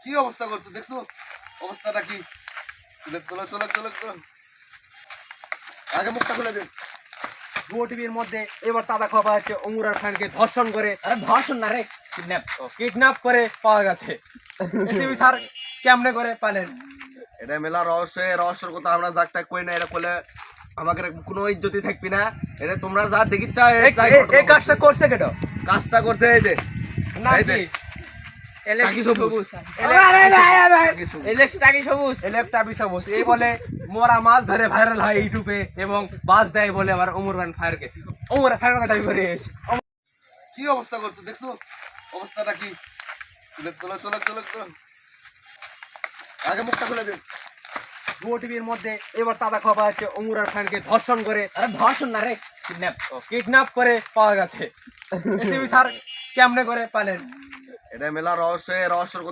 কি অবস্থা করছো দেখছো? অবস্থাটা কি? তুলে তোলো তোলো তোলো তোলো। আগে মুখটা খুলে দিন। ভুয়ো টিভির মধ্যে এবার তাজা খবর হচ্ছে অমুরার খানকে ধর্ষণ করে, আরে ধর্ষণ না রে, কিডন্যাপ করে পাওয়া গেছে। টিভি স্যার কেমনে করে পালেন? এটা মেলা রহস্যের কথা আমরা যাক তাক কই না, এটা করলে আমাকে কোনো ইজ্জতি থাকবি না। এটা তোমরা যা দেখিচ্ছা এই কাজটা করছে কেন? কাজটা করতে এই যে না এই যে টাকি সবুজ। ইলেকট্রাবি সবুজ এই বলে মোরা মাছ ধরে ভাইরাল হয় ইউটিউবে এবং বাস দেয় বলে আবার অমরবান ফায়ারকে ফায়ার দাবি করে এসে। কি অবস্থা করছো দেখছো? অবস্থাটা কি? তুলে তোলো তোলো তোলো তোলো। আগে মুখটা খুলে দিন। ভুয়ো টিভির মধ্যে এবার তাজা খবর হচ্ছে অমুরার খানকে ধর্ষণ করে, আরে ধর্ষণ না রে, কিডন্যাপ করে পাওয়া গেছে। টিভি স্যার কেমনে করে পালেন? এটা মেলা রহস্যের কথা